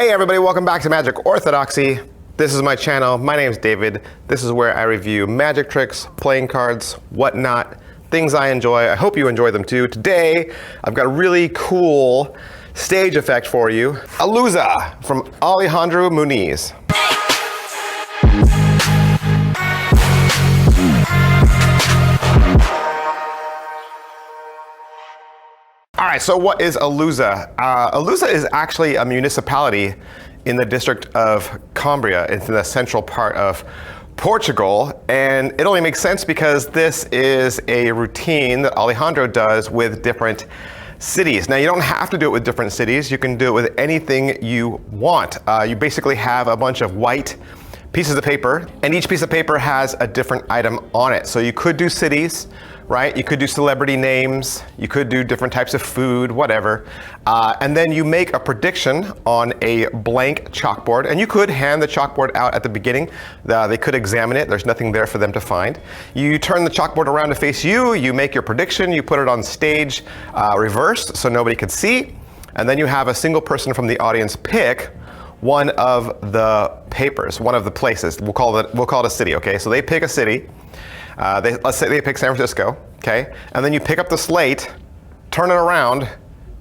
Hey everybody, welcome back to Magic Orthodoxy. This is my channel. My name's David. This is where I review magic tricks, playing cards, whatnot, things I enjoy. I hope you enjoy them too. Today, I've got a really cool stage effect for you. A Lousa from Alejandro Muniz. All right, so what is a Lousa? A Lousa is actually a municipality in the district of Coimbra. It's in the central part of Portugal, and it only makes sense because this is a routine that Alejandro does with different cities. Now, you don't have to do it with different cities. You can do it with anything you want. You basically have a bunch of white pieces of paper, and each piece of paper has a different item on it. So you could do cities, right? You could do celebrity names, you could do different types of food, whatever. And then you make a prediction on a blank chalkboard, and you could hand the chalkboard out at the beginning. They could examine it, there's nothing there for them to find. You turn the chalkboard around to face you, you make your prediction, you put it on stage reversed so nobody could see, and then you have a single person from the audience pick one of the papers, one of the places. We'll call it a city, okay? So they pick a city. Let's say they pick San Francisco, okay? And then you pick up the slate, turn it around,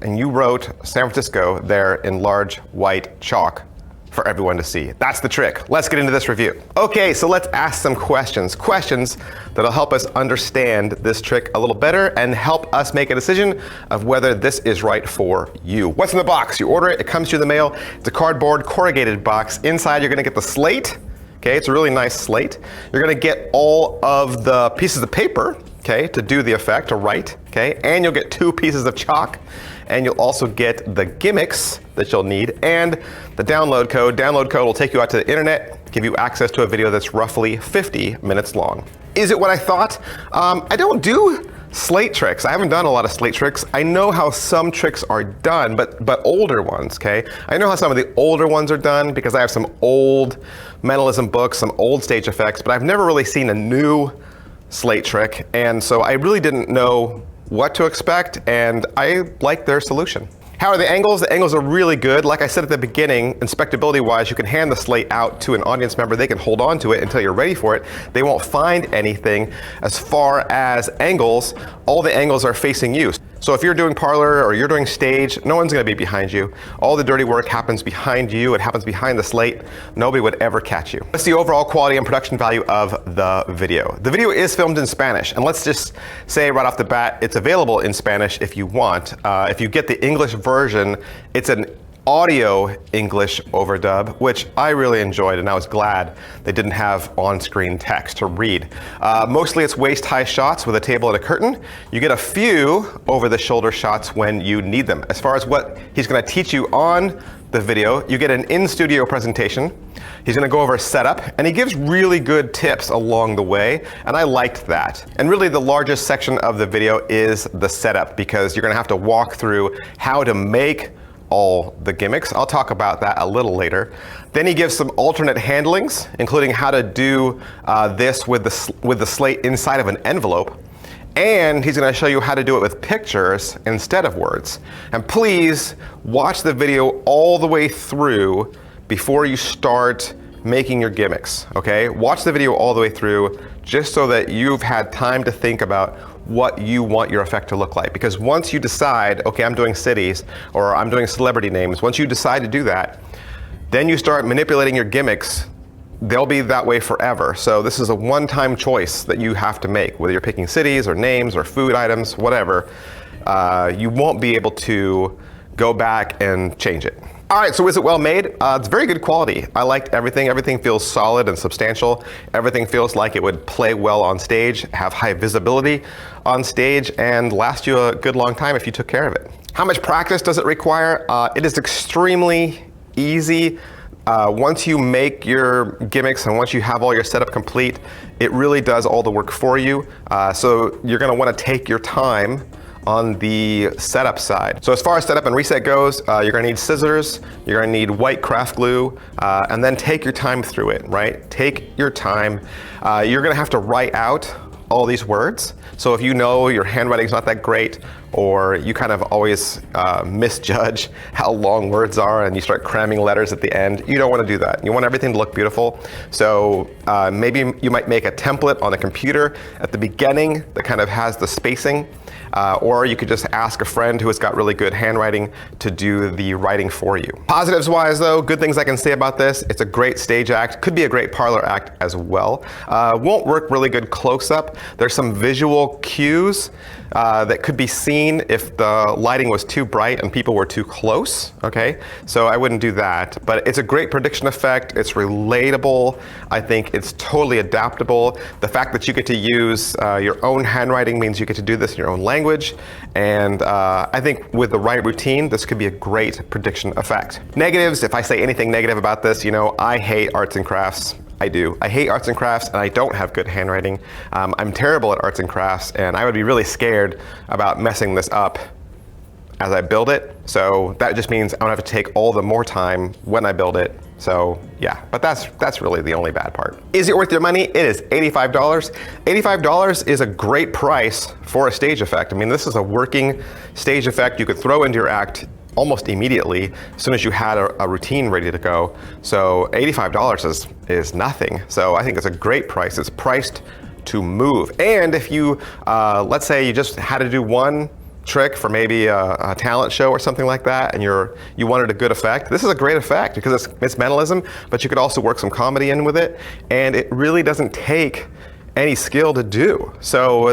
and you wrote San Francisco there in large white chalk for everyone to see. That's the trick. Let's get into this review. Okay, so let's ask some questions. Questions that'll help us understand this trick a little better and help us make a decision of whether this is right for you. What's in the box? You order it, it comes to you in the mail. It's a cardboard corrugated box. Inside, you're gonna get the slate. Okay, it's a really nice slate. You're gonna get all of the pieces of paper, okay, to do the effect, to write, okay? And you'll get 2 pieces of chalk, and you'll also get the gimmicks that you'll need, and the download code. Download code will take you out to the internet, give you access to a video that's roughly 50 minutes long. Is it what I thought? I don't do slate tricks. I haven't done a lot of slate tricks. I know how some tricks are done, but older ones, okay? I know how some of the older ones are done because I have some old mentalism books, some old stage effects, but I've never really seen a new slate trick, and so I really didn't know what to expect, and I like their solution. How are the angles? The angles are really good. Like I said at the beginning, inspectability-wise, you can hand the slate out to an audience member. They can hold on to it until you're ready for it. They won't find anything. As far as angles, all the angles are facing you. So if you're doing parlor or you're doing stage, no one's gonna be behind you. All the dirty work happens behind you. It happens behind the slate. Nobody would ever catch you. What's the overall quality and production value of the video? The video is filmed in Spanish, and let's just say right off the bat, it's available in Spanish if you want. If you get the English version, it's an audio English overdub, which I really enjoyed, and I was glad they didn't have on-screen text to read. Mostly it's waist-high shots with a table and a curtain. You get a few over-the-shoulder shots when you need them. As far as what he's gonna teach you on the video, you get an in-studio presentation. He's gonna go over setup, and he gives really good tips along the way, and I liked that. And really the largest section of the video is the setup, because you're gonna have to walk through how to make all the gimmicks. I'll talk about that a little later. Then he gives some alternate handlings, including how to do this with the slate inside of an envelope. And he's gonna show you how to do it with pictures instead of words. And please watch the video all the way through before you start making your gimmicks, okay? Watch the video all the way through just so that you've had time to think about what you want your effect to look like. Because once you decide, okay, I'm doing cities or I'm doing celebrity names, once you decide to do that, then you start manipulating your gimmicks. They'll be that way forever. So this is a one-time choice that you have to make, whether you're picking cities or names or food items, whatever. You won't be able to go back and change it. All right, so is it well made? It's very good quality. I liked everything. Everything feels solid and substantial. Everything feels like it would play well on stage, have high visibility on stage, and last you a good long time if you took care of it. How much practice does it require? It is extremely easy. Once you make your gimmicks and once you have all your setup complete, it really does all the work for you. So you're gonna wanna take your time on the setup side. So as far as setup and reset goes, you're gonna need scissors, you're gonna need white craft glue, and then take your time through it, right? Take your time. You're gonna have to write out all these words. So if you know your handwriting's not that great, or you kind of always misjudge how long words are and you start cramming letters at the end, you don't want to do that. You want everything to look beautiful. So maybe you might make a template on a computer at the beginning that kind of has the spacing. Or you could just ask a friend who has got really good handwriting to do the writing for you. Positives wise though, good things I can say about this: it's a great stage act, could be a great parlor act as well. Won't work really good close up. There's some visual cues that could be seen if the lighting was too bright and people were too close, okay? So I wouldn't do that, but it's a great prediction effect. It's relatable. I think it's totally adaptable. The fact that you get to use your own handwriting means you get to do this in your own language. And I think with the right routine, this could be a great prediction effect. Negatives, if I say anything negative about this, you know, I hate arts and crafts. I do. I hate arts and crafts, and I don't have good handwriting. I'm terrible at arts and crafts, and I would be really scared about messing this up as I build it. So that just means I'm gonna have to take all the more time when I build it. So yeah, but that's really the only bad part. Is it worth your money? It is $85. $85 is a great price for a stage effect. I mean, this is a working stage effect you could throw into your act almost immediately as soon as you had a routine ready to go. So $85 is nothing. So I think it's a great price. It's priced to move. And if you, let's say you just had to do one trick for maybe a talent show or something like that, and you wanted a good effect, this is a great effect because it's mentalism, but you could also work some comedy in with it, and it really doesn't take any skill to do. So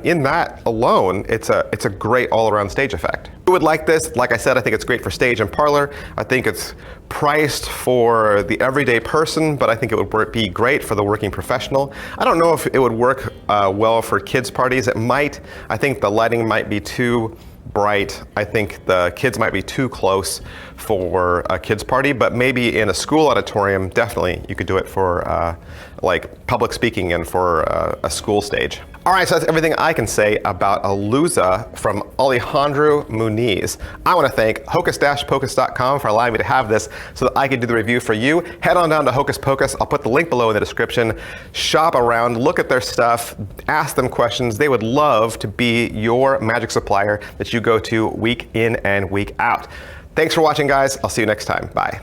in that alone, it's a great all-around stage effect. Who would like this? Like I said, I think it's great for stage and parlor. I think it's priced for the everyday person, but I think it would be great for the working professional. I don't know if it would work well for kids' parties. It might. I think the lighting might be too bright. I think the kids might be too close for a kids party, but maybe in a school auditorium, definitely you could do it for like public speaking and for a school stage. All right, so that's everything I can say about a Lousa from Alejandro Muniz. I want to thank hocus-pocus.com for allowing me to have this so that I could do the review for you. Head on down to Hocus Pocus. I'll put the link below in the description. Shop around, look at their stuff, ask them questions. They would love to be your magic supplier that you go to week in and week out. Thanks for watching, guys. I'll see you next time. Bye.